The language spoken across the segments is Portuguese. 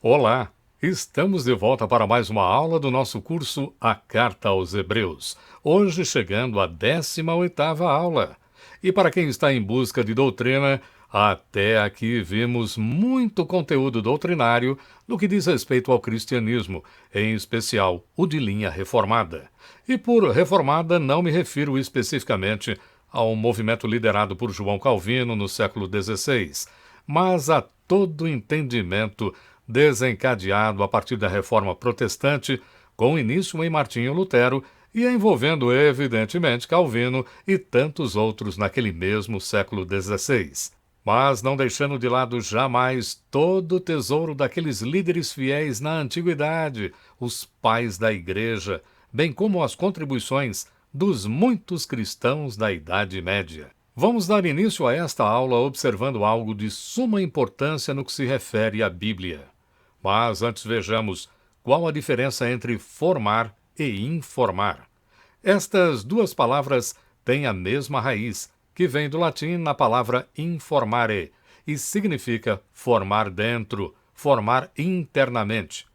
Olá, estamos de volta para mais uma aula do nosso curso A Carta aos Hebreus, hoje chegando à 18ª aula. E para quem está em busca de doutrina, até aqui vimos muito conteúdo doutrinário no que diz respeito ao cristianismo, em especial o de linha reformada. E por reformada não me refiro especificamente ao movimento liderado por João Calvino no século XVI, mas a todo entendimento desencadeado a partir da Reforma Protestante, com início em Martinho Lutero e envolvendo, evidentemente, Calvino e tantos outros naquele mesmo século XVI. Mas não deixando de lado jamais todo o tesouro daqueles líderes fiéis na antiguidade, os pais da Igreja, bem como as contribuições dos muitos cristãos da Idade Média. Vamos dar início a esta aula observando algo de suma importância no que se refere à Bíblia. Mas antes vejamos qual a diferença entre formar e informar. Estas duas palavras têm a mesma raiz, que vem do latim na palavra informare, e significa formar dentro, formar internamente.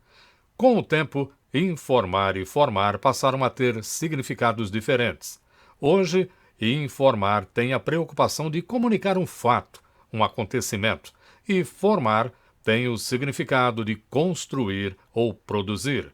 Com o tempo, informar e formar passaram a ter significados diferentes. Hoje, informar tem a preocupação de comunicar um fato, um acontecimento, e formar tem o significado de construir ou produzir.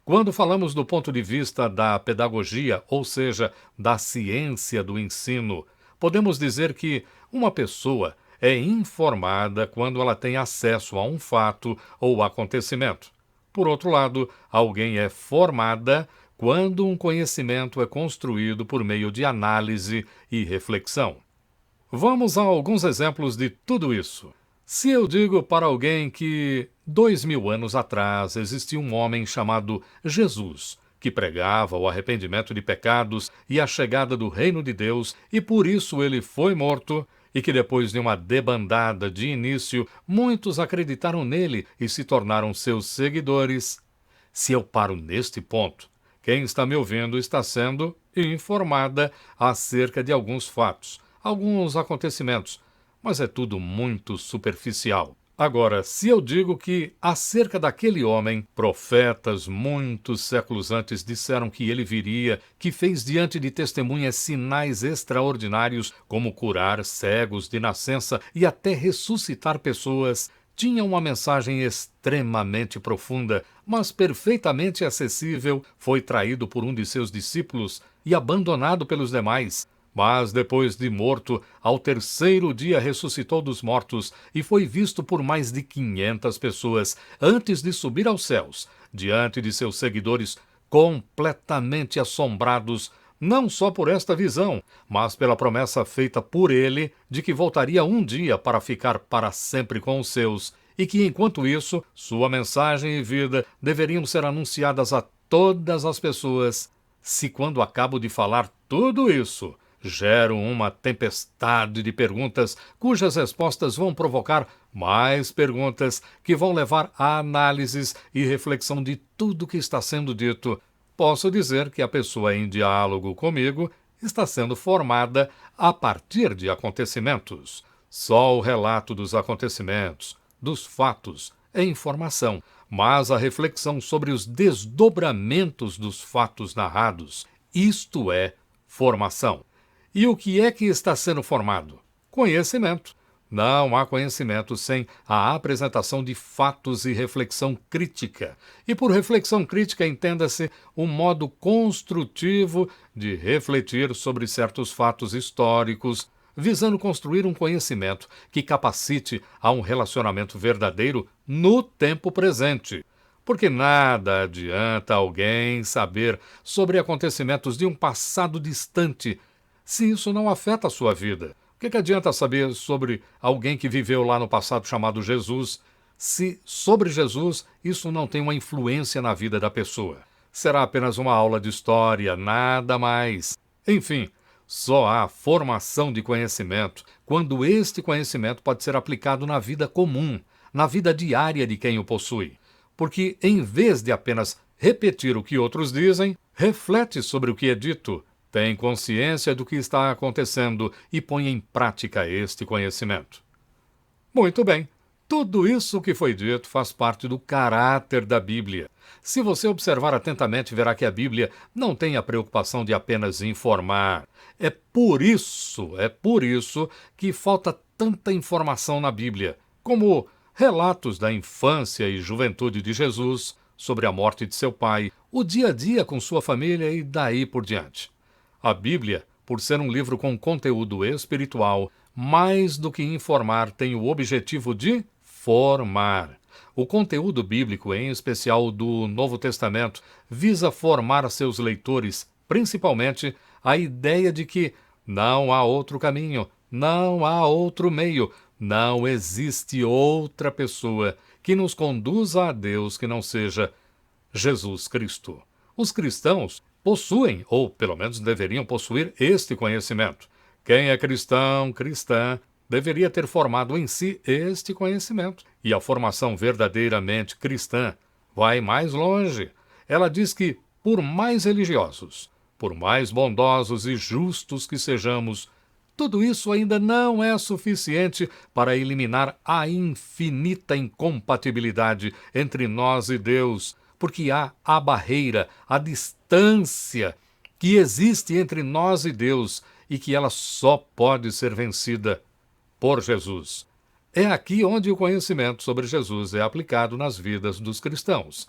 Quando falamos do ponto de vista da pedagogia, ou seja, da ciência do ensino, podemos dizer que uma pessoa é informada quando ela tem acesso a um fato ou acontecimento. Por outro lado, alguém é formada quando um conhecimento é construído por meio de análise e reflexão. Vamos a alguns exemplos de tudo isso. Se eu digo para alguém que 2000 anos atrás existia um homem chamado Jesus, que pregava o arrependimento de pecados e a chegada do reino de Deus, e por isso ele foi morto, e que depois de uma debandada de início, muitos acreditaram nele e se tornaram seus seguidores. Se eu paro neste ponto, quem está me ouvindo está sendo informada acerca de alguns fatos, alguns acontecimentos, mas é tudo muito superficial. Agora, se eu digo que, acerca daquele homem, profetas muitos séculos antes disseram que ele viria, que fez diante de testemunhas sinais extraordinários, como curar cegos de nascença e até ressuscitar pessoas, tinha uma mensagem extremamente profunda, mas perfeitamente acessível, foi traído por um de seus discípulos e abandonado pelos demais. Mas depois de morto, ao terceiro dia ressuscitou dos mortos e foi visto por mais de 500 pessoas antes de subir aos céus, diante de seus seguidores completamente assombrados, não só por esta visão, mas pela promessa feita por ele de que voltaria um dia para ficar para sempre com os seus, e que, enquanto isso, sua mensagem e vida deveriam ser anunciadas a todas as pessoas. Se quando acabo de falar tudo isso, gero uma tempestade de perguntas cujas respostas vão provocar mais perguntas que vão levar a análises e reflexão de tudo que está sendo dito, posso dizer que a pessoa em diálogo comigo está sendo formada a partir de acontecimentos. Só o relato dos acontecimentos, dos fatos, é informação, mas a reflexão sobre os desdobramentos dos fatos narrados, isto é formação. E o que é que está sendo formado? Conhecimento. Não há conhecimento sem a apresentação de fatos e reflexão crítica. E por reflexão crítica entenda-se um modo construtivo de refletir sobre certos fatos históricos, visando construir um conhecimento que capacite a um relacionamento verdadeiro no tempo presente. Porque nada adianta alguém saber sobre acontecimentos de um passado distante se isso não afeta a sua vida. O que adianta saber sobre alguém que viveu lá no passado chamado Jesus, se sobre Jesus isso não tem uma influência na vida da pessoa? Será apenas uma aula de história, nada mais. Enfim, só há formação de conhecimento quando este conhecimento pode ser aplicado na vida comum, na vida diária de quem o possui. Porque, em vez de apenas repetir o que outros dizem, reflete sobre o que é dito, tem consciência do que está acontecendo e põe em prática este conhecimento. Muito bem. Tudo isso que foi dito faz parte do caráter da Bíblia. Se você observar atentamente, verá que a Bíblia não tem a preocupação de apenas informar. É por isso que falta tanta informação na Bíblia, como relatos da infância e juventude de Jesus, sobre a morte de seu pai, o dia a dia com sua família e daí por diante. A Bíblia, por ser um livro com conteúdo espiritual, mais do que informar, tem o objetivo de formar. O conteúdo bíblico, em especial do Novo Testamento, visa formar seus leitores, principalmente, a ideia de que não há outro caminho, não há outro meio, não existe outra pessoa que nos conduza a Deus que não seja Jesus Cristo. Os cristãos possuem, ou pelo menos deveriam possuir, este conhecimento. Quem é cristão, cristã, deveria ter formado em si este conhecimento. E a formação verdadeiramente cristã vai mais longe. Ela diz que, por mais religiosos, por mais bondosos e justos que sejamos, tudo isso ainda não é suficiente para eliminar a infinita incompatibilidade entre nós e Deus, porque há a barreira, a distância que existe entre nós e Deus e que ela só pode ser vencida por Jesus. É aqui onde o conhecimento sobre Jesus é aplicado nas vidas dos cristãos.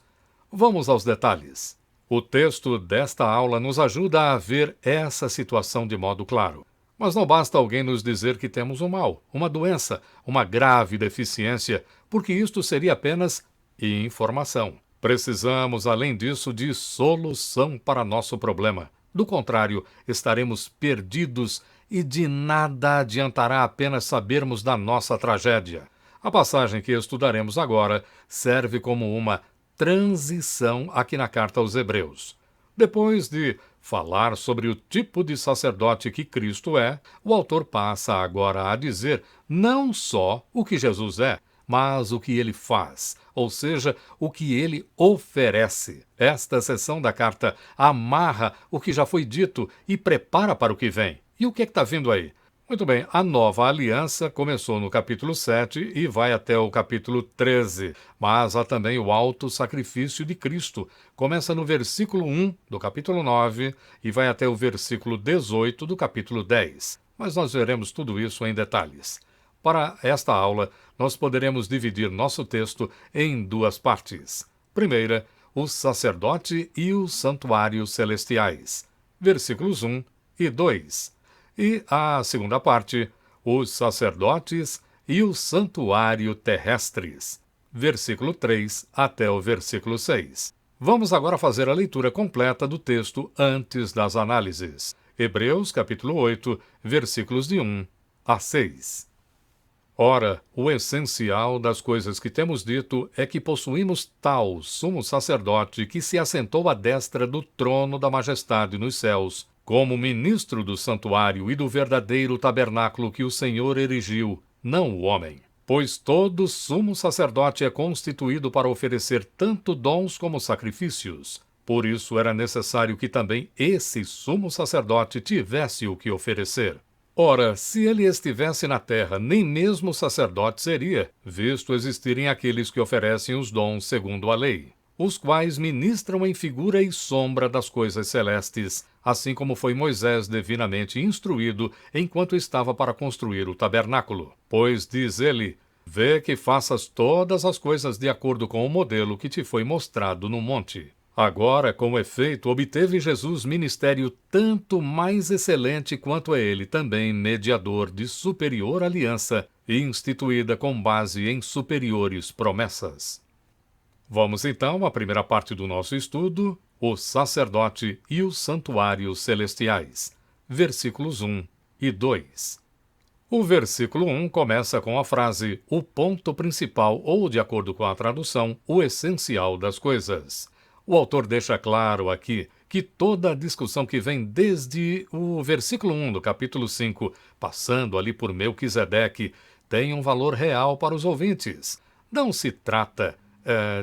Vamos aos detalhes. O texto desta aula nos ajuda a ver essa situação de modo claro. Mas não basta alguém nos dizer que temos um mal, uma doença, uma grave deficiência, porque isto seria apenas informação. Precisamos, além disso, de solução para nosso problema. Do contrário, estaremos perdidos e de nada adiantará apenas sabermos da nossa tragédia. A passagem que estudaremos agora serve como uma transição aqui na carta aos Hebreus. Depois de falar sobre o tipo de sacerdote que Cristo é, o autor passa agora a dizer não só o que Jesus é, mas o que ele faz, ou seja, o que ele oferece. Esta seção da carta amarra o que já foi dito e prepara para o que vem. E o que é que está vindo aí? Muito bem, a nova aliança começou no capítulo 7 e vai até o capítulo 13, mas há também o alto sacrifício de Cristo. Começa no versículo 1 do capítulo 9 e vai até o versículo 18 do capítulo 10. Mas nós veremos tudo isso em detalhes. Para esta aula, nós poderemos dividir nosso texto em duas partes. Primeira, o sacerdote e os santuários celestiais, versículos 1 e 2. E a segunda parte, os sacerdotes e o santuário terrestres, versículo 3 até o versículo 6. Vamos agora fazer a leitura completa do texto antes das análises. Hebreus, capítulo 8, versículos de 1 a 6. Ora, o essencial das coisas que temos dito é que possuímos tal sumo sacerdote que se assentou à destra do trono da majestade nos céus, como ministro do santuário e do verdadeiro tabernáculo que o Senhor erigiu, não o homem. Pois todo sumo sacerdote é constituído para oferecer tanto dons como sacrifícios. Por isso era necessário que também esse sumo sacerdote tivesse o que oferecer. Ora, se ele estivesse na terra, nem mesmo sacerdote seria, visto existirem aqueles que oferecem os dons segundo a lei, os quais ministram em figura e sombra das coisas celestes, assim como foi Moisés divinamente instruído enquanto estava para construir o tabernáculo. Pois, diz ele, vê que faças todas as coisas de acordo com o modelo que te foi mostrado no monte. Agora, com efeito, obteve Jesus ministério tanto mais excelente quanto é ele também mediador de superior aliança, instituída com base em superiores promessas. Vamos então à primeira parte do nosso estudo, o sacerdote e os santuários celestiais, versículos 1 e 2. O versículo 1 começa com a frase, o ponto principal, ou, de acordo com a tradução, o essencial das coisas. O autor deixa claro aqui que toda a discussão que vem desde o versículo 1 do capítulo 5, passando ali por Melquisedeque, tem um valor real para os ouvintes. Não se trata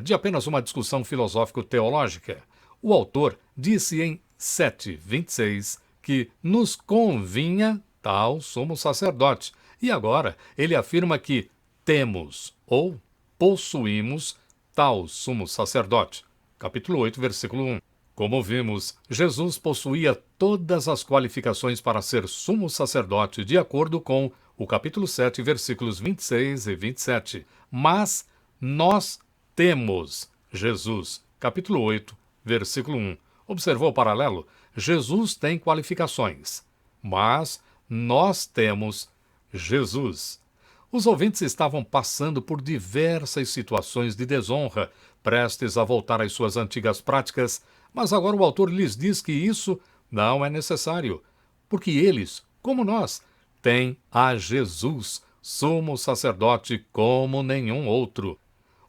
de apenas uma discussão filosófico-teológica. O autor disse em 7:26 que nos convinha tal sumo sacerdote, e agora ele afirma que temos ou possuímos tal sumo sacerdote. Capítulo 8, versículo 1. Como vimos, Jesus possuía todas as qualificações para ser sumo sacerdote, de acordo com o capítulo 7, versículos 26 e 27. Mas nós temos Jesus. Capítulo 8, versículo 1. Observou o paralelo? Jesus tem qualificações, mas nós temos Jesus. Os ouvintes estavam passando por diversas situações de desonra, prestes a voltar às suas antigas práticas, mas agora o autor lhes diz que isso não é necessário, porque eles, como nós, têm a Jesus, sumo sacerdote como nenhum outro.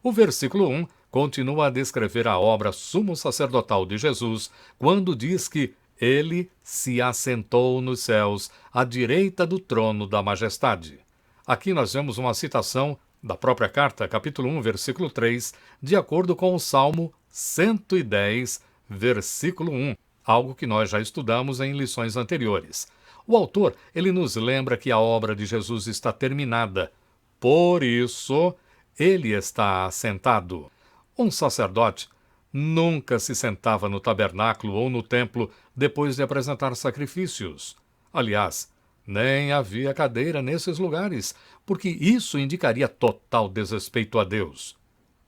O versículo 1 continua a descrever a obra sumo sacerdotal de Jesus, quando diz que ele se assentou nos céus, à direita do trono da majestade. Aqui nós vemos uma citação da própria carta, capítulo 1, versículo 3, de acordo com o Salmo 110, versículo 1, algo que nós já estudamos em lições anteriores. O autor, ele nos lembra que a obra de Jesus está terminada. Por isso, ele está assentado. Um sacerdote nunca se sentava no tabernáculo ou no templo depois de apresentar sacrifícios. Aliás, nem havia cadeira nesses lugares, porque isso indicaria total desrespeito a Deus.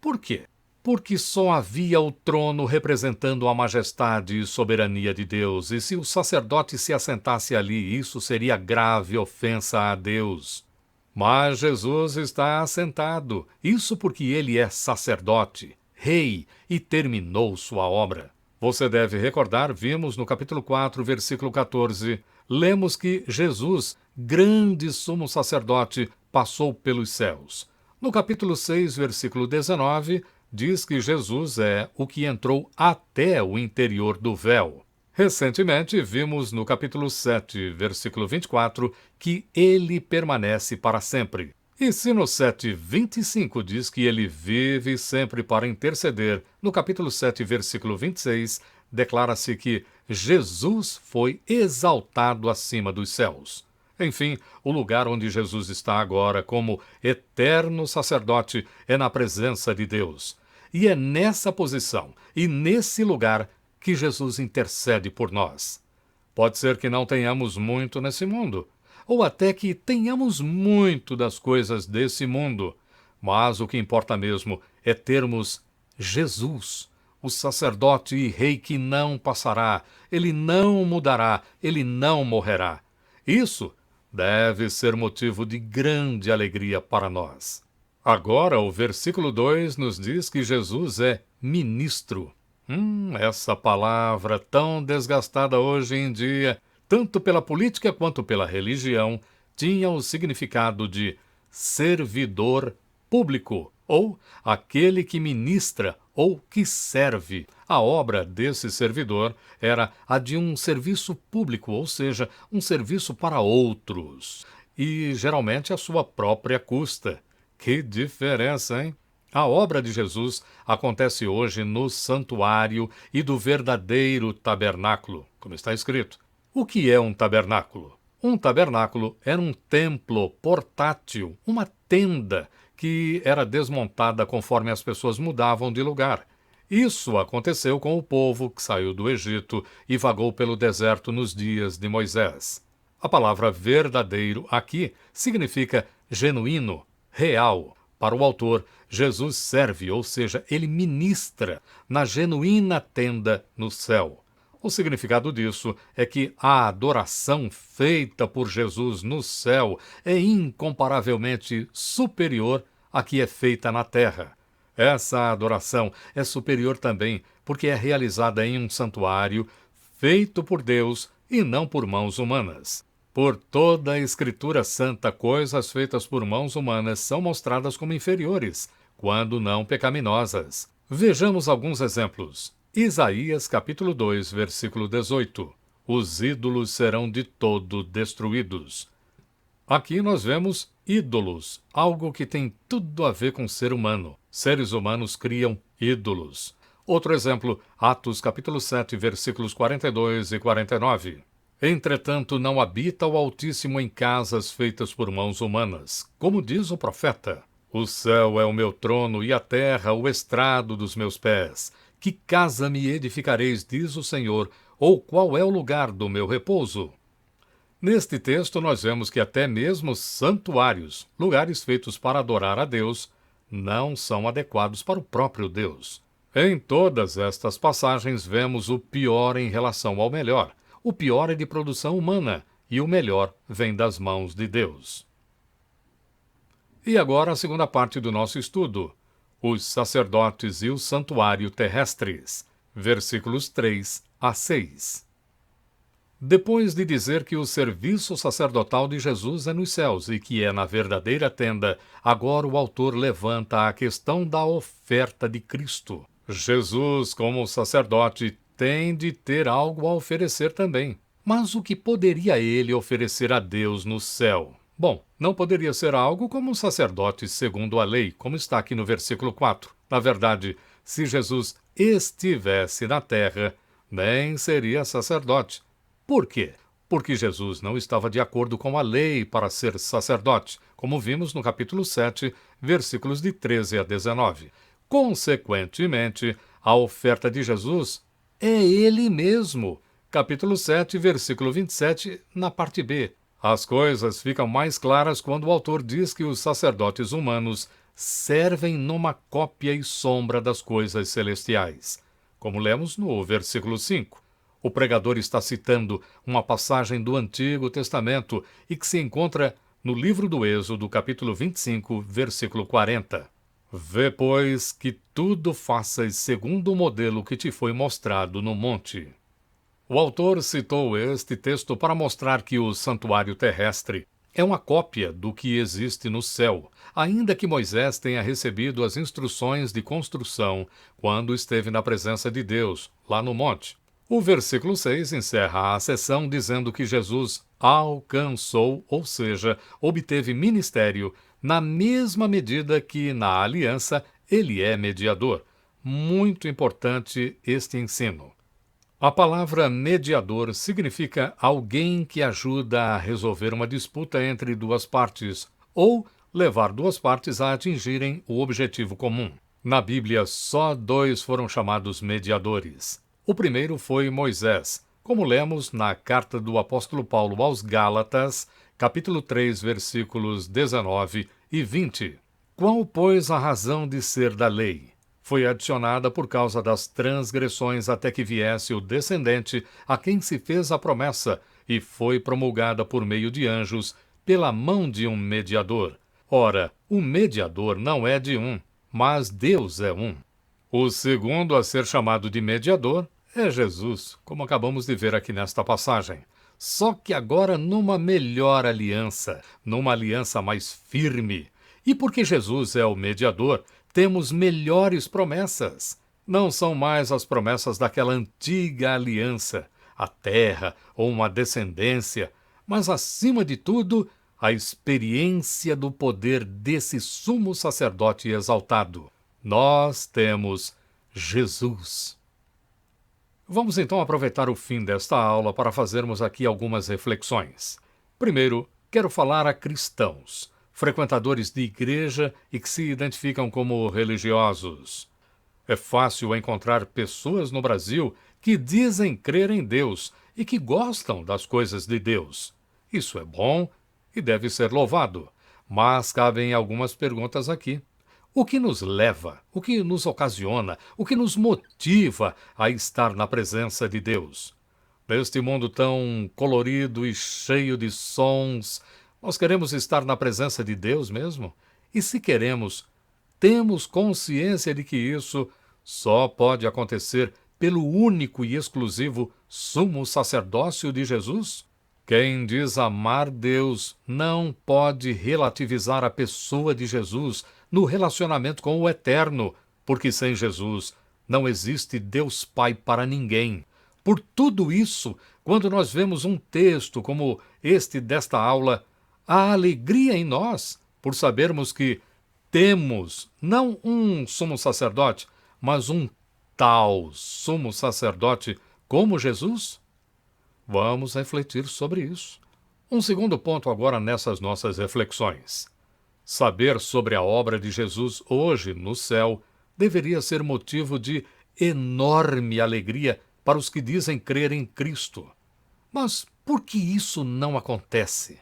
Por quê? Porque só havia o trono representando a majestade e soberania de Deus, e se o sacerdote se assentasse ali, isso seria grave ofensa a Deus. Mas Jesus está assentado, isso porque ele é sacerdote, rei, e terminou sua obra. Você deve recordar, vimos no capítulo 4, versículo 14, lemos que Jesus, grande sumo sacerdote, passou pelos céus. No capítulo 6, versículo 19, diz que Jesus é o que entrou até o interior do véu. Recentemente, vimos no capítulo 7, versículo 24, que ele permanece para sempre. E se no 7:25 diz que ele vive sempre para interceder, no capítulo 7, versículo 26, declara-se que Jesus foi exaltado acima dos céus. Enfim, o lugar onde Jesus está agora como eterno sacerdote é na presença de Deus. E é nessa posição e nesse lugar que Jesus intercede por nós. Pode ser que não tenhamos muito nesse mundo, ou até que tenhamos muito das coisas desse mundo, mas o que importa mesmo é termos Jesus, o sacerdote e rei que não passará, ele não mudará, ele não morrerá. Isso deve ser motivo de grande alegria para nós. Agora, o versículo 2 nos diz que Jesus é ministro. Essa palavra tão desgastada hoje em dia, tanto pela política quanto pela religião, tinha o significado de servidor público, ou aquele que ministra ou que serve. A obra desse servidor era a de um serviço público, ou seja, um serviço para outros, e geralmente à sua própria custa. Que diferença, hein? A obra de Jesus acontece hoje no santuário e do verdadeiro tabernáculo, como está escrito. O que é um tabernáculo? Um tabernáculo era um templo portátil, uma tenda que era desmontada conforme as pessoas mudavam de lugar. Isso aconteceu com o povo que saiu do Egito e vagou pelo deserto nos dias de Moisés. A palavra verdadeiro aqui significa genuíno, real. Para o autor, Jesus serve, ou seja, ele ministra na genuína tenda no céu. O significado disso é que a adoração feita por Jesus no céu é incomparavelmente superior à que é feita na terra. Essa adoração é superior também porque é realizada em um santuário feito por Deus e não por mãos humanas. Por toda a Escritura Santa, coisas feitas por mãos humanas são mostradas como inferiores, quando não pecaminosas. Vejamos alguns exemplos. Isaías capítulo 2, versículo 18. Os ídolos serão de todo destruídos. Aqui nós vemos ídolos, algo que tem tudo a ver com ser humano. Seres humanos criam ídolos. Outro exemplo, Atos capítulo 7, versículos 42 e 49. Entretanto, não habita o Altíssimo em casas feitas por mãos humanas, como diz o profeta. O céu é o meu trono e a terra o estrado dos meus pés. Que casa me edificareis, diz o Senhor, ou qual é o lugar do meu repouso? Neste texto nós vemos que até mesmo santuários, lugares feitos para adorar a Deus, não são adequados para o próprio Deus. Em todas estas passagens vemos o pior em relação ao melhor. O pior é de produção humana e o melhor vem das mãos de Deus. E agora a segunda parte do nosso estudo. Os sacerdotes e o santuário terrestres. Versículos 3 a 6. Depois de dizer que o serviço sacerdotal de Jesus é nos céus e que é na verdadeira tenda, agora o autor levanta a questão da oferta de Cristo. Jesus, como sacerdote, tem de ter algo a oferecer também. Mas o que poderia ele oferecer a Deus no céu? Bom, não poderia ser algo como um sacerdote segundo a lei, como está aqui no versículo 4. Na verdade, se Jesus estivesse na terra, nem seria sacerdote. Por quê? Porque Jesus não estava de acordo com a lei para ser sacerdote, como vimos no capítulo 7, versículos de 13 a 19. Consequentemente, a oferta de Jesus é ele mesmo. Capítulo 7, versículo 27, na parte B. As coisas ficam mais claras quando o autor diz que os sacerdotes humanos servem numa cópia e sombra das coisas celestiais, como lemos no versículo 5. O pregador está citando uma passagem do Antigo Testamento e que se encontra no livro do Êxodo, capítulo 25, versículo 40. Vê, pois, que tudo faças segundo o modelo que te foi mostrado no monte. O autor citou este texto para mostrar que o santuário terrestre é uma cópia do que existe no céu, ainda que Moisés tenha recebido as instruções de construção quando esteve na presença de Deus, lá no monte. O versículo 6 encerra a sessão dizendo que Jesus alcançou, ou seja, obteve ministério, na mesma medida que, na aliança, ele é mediador. Muito importante este ensino. A palavra mediador significa alguém que ajuda a resolver uma disputa entre duas partes, ou levar duas partes a atingirem o objetivo comum. Na Bíblia, só dois foram chamados mediadores. O primeiro foi Moisés, como lemos na carta do apóstolo Paulo aos Gálatas, capítulo 3, versículos 19 e 20. Qual, pois, a razão de ser da lei? Foi adicionada por causa das transgressões até que viesse o descendente a quem se fez a promessa, e foi promulgada por meio de anjos, pela mão de um mediador. Ora, o mediador não é de um, mas Deus é um. O segundo a ser chamado de mediador é Jesus, como acabamos de ver aqui nesta passagem. Só que agora numa melhor aliança, numa aliança mais firme. E porque Jesus é o mediador, temos melhores promessas. Não são mais as promessas daquela antiga aliança, a terra ou uma descendência, mas, acima de tudo, a experiência do poder desse sumo sacerdote exaltado. Nós temos Jesus. Vamos então aproveitar o fim desta aula para fazermos aqui algumas reflexões. Primeiro, quero falar a cristãos, frequentadores de igreja e que se identificam como religiosos. É fácil encontrar pessoas no Brasil que dizem crer em Deus e que gostam das coisas de Deus. Isso é bom e deve ser louvado, mas cabem algumas perguntas aqui. O que nos leva, o que nos ocasiona, o que nos motiva a estar na presença de Deus? Neste mundo tão colorido e cheio de sons, nós queremos estar na presença de Deus mesmo? E se queremos, temos consciência de que isso só pode acontecer pelo único e exclusivo sumo sacerdócio de Jesus? Quem diz amar Deus não pode relativizar a pessoa de Jesus no relacionamento com o Eterno, porque sem Jesus não existe Deus Pai para ninguém. Por tudo isso, quando nós vemos um texto como este desta aula, há alegria em nós por sabermos que temos não um sumo sacerdote, mas um tal sumo sacerdote como Jesus? Vamos refletir sobre isso. Um segundo ponto agora nessas nossas reflexões. Saber sobre a obra de Jesus hoje no céu deveria ser motivo de enorme alegria para os que dizem crer em Cristo. Mas por que isso não acontece?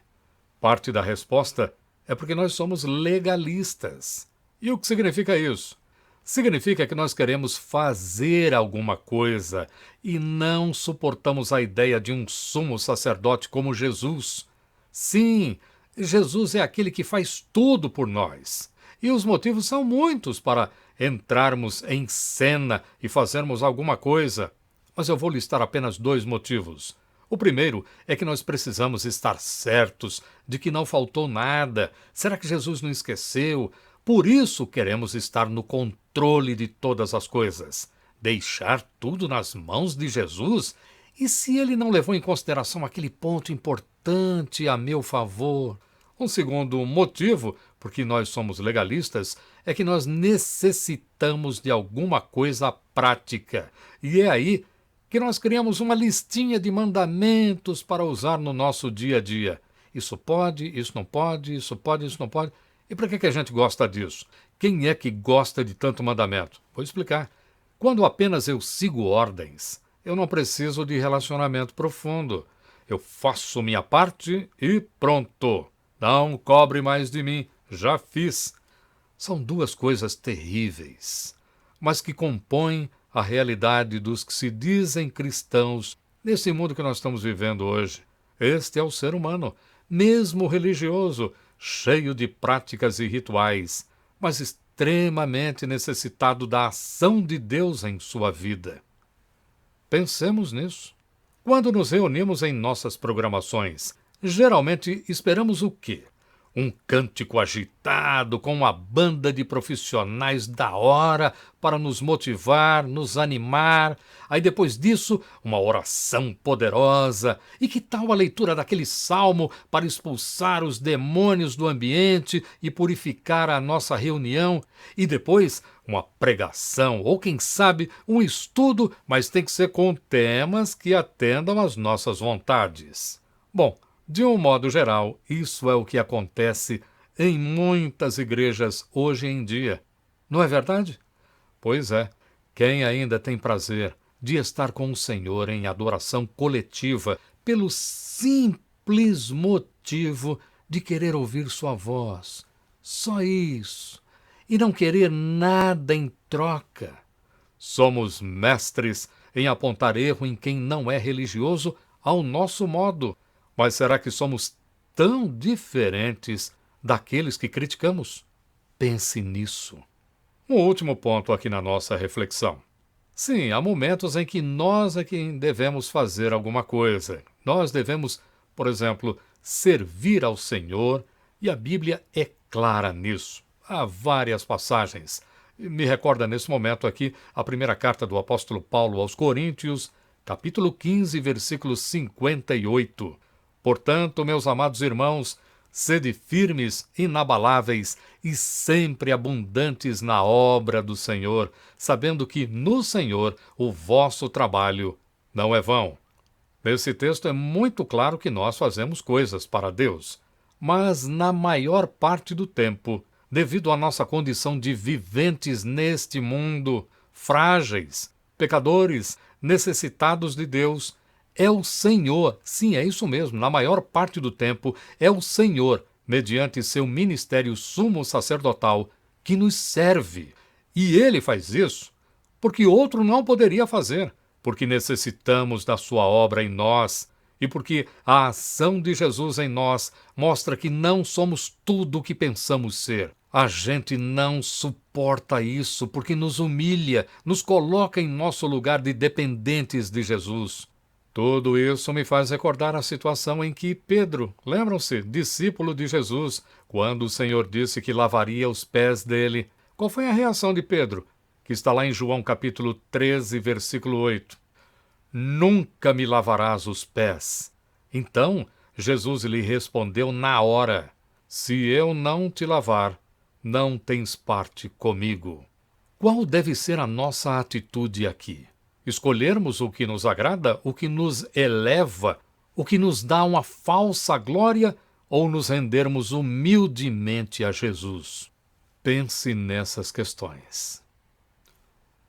Parte da resposta é porque nós somos legalistas. E o que significa isso? Significa que nós queremos fazer alguma coisa e não suportamos a ideia de um sumo sacerdote como Jesus. Sim, Jesus é aquele que faz tudo por nós. E os motivos são muitos para entrarmos em cena e fazermos alguma coisa. Mas eu vou listar apenas 2 motivos. O primeiro é que nós precisamos estar certos de que não faltou nada. Será que Jesus não esqueceu? Por isso queremos estar no controle de todas as coisas. Deixar tudo nas mãos de Jesus? E se ele não levou em consideração aquele ponto importante a meu favor? Um segundo motivo, porque nós somos legalistas, é que nós necessitamos de alguma coisa prática. E é aí que nós criamos uma listinha de mandamentos para usar no nosso dia a dia. Isso pode, isso não pode, isso pode, isso não pode. E para que a gente gosta disso? Quem é que gosta de tanto mandamento? Vou explicar. Quando apenas eu sigo ordens, eu não preciso de relacionamento profundo. Eu faço minha parte e pronto. Não cobre mais de mim, já fiz. São 2 coisas terríveis, mas que compõem a realidade dos que se dizem cristãos nesse mundo que nós estamos vivendo hoje. Este é o ser humano, mesmo religioso, cheio de práticas e rituais, mas extremamente necessitado da ação de Deus em sua vida. Pensemos nisso. Quando nos reunimos em nossas programações, geralmente esperamos o quê? Um cântico agitado com uma banda de profissionais da hora para nos motivar, nos animar. Aí depois disso, uma oração poderosa. E que tal a leitura daquele salmo para expulsar os demônios do ambiente e purificar a nossa reunião? E depois, uma pregação ou, quem sabe, um estudo, mas tem que ser com temas que atendam às nossas vontades. Bom, de um modo geral, isso é o que acontece em muitas igrejas hoje em dia. Não é verdade? Pois é. Quem ainda tem prazer de estar com o Senhor em adoração coletiva pelo simples motivo de querer ouvir sua voz? Só isso. E não querer nada em troca. Somos mestres em apontar erro em quem não é religioso ao nosso modo. Mas será que somos tão diferentes daqueles que criticamos? Pense nisso. Um último ponto aqui na nossa reflexão. Sim, há momentos em que nós é quem devemos fazer alguma coisa. Nós devemos, por exemplo, servir ao Senhor, e a Bíblia é clara nisso. Há várias passagens. Me recorda nesse momento aqui a primeira carta do apóstolo Paulo aos Coríntios, capítulo 15, versículo 58. Portanto, meus amados irmãos, sede firmes, inabaláveis e sempre abundantes na obra do Senhor, sabendo que no Senhor o vosso trabalho não é vão. Nesse texto é muito claro que nós fazemos coisas para Deus, mas na maior parte do tempo, devido à nossa condição de viventes neste mundo, frágeis, pecadores, necessitados de Deus, é o Senhor, sim, é isso mesmo, na maior parte do tempo, é o Senhor, mediante seu ministério sumo sacerdotal, que nos serve. E ele faz isso porque outro não poderia fazer, porque necessitamos da sua obra em nós, e porque a ação de Jesus em nós mostra que não somos tudo o que pensamos ser. A gente não suporta isso porque nos humilha, nos coloca em nosso lugar de dependentes de Jesus. Tudo isso me faz recordar a situação em que Pedro, lembram-se, discípulo de Jesus, quando o Senhor disse que lavaria os pés dele. Qual foi a reação de Pedro? Que está lá em João capítulo 13, versículo 8. Nunca me lavarás os pés. Então, Jesus lhe respondeu na hora, se eu não te lavar, não tens parte comigo. Qual deve ser a nossa atitude aqui? Escolhermos o que nos agrada, o que nos eleva, o que nos dá uma falsa glória, ou nos rendermos humildemente a Jesus? Pense nessas questões.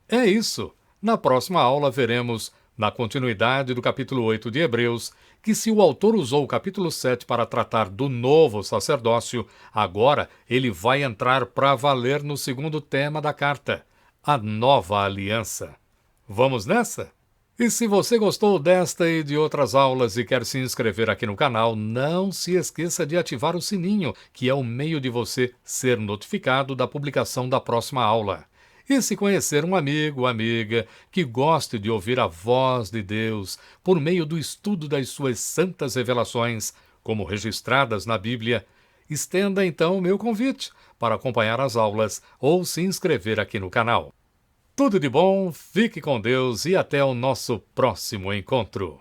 É isso. Na próxima aula veremos, na continuidade do capítulo 8 de Hebreus, que se o autor usou o capítulo 7 para tratar do novo sacerdócio, agora ele vai entrar para valer no segundo tema da carta, a nova aliança. Vamos nessa? E se você gostou desta e de outras aulas e quer se inscrever aqui no canal, não se esqueça de ativar o sininho, que é o meio de você ser notificado da publicação da próxima aula. E se conhecer um amigo ou amiga que goste de ouvir a voz de Deus por meio do estudo das suas santas revelações, como registradas na Bíblia, estenda então o meu convite para acompanhar as aulas ou se inscrever aqui no canal. Tudo de bom, fique com Deus e até o nosso próximo encontro.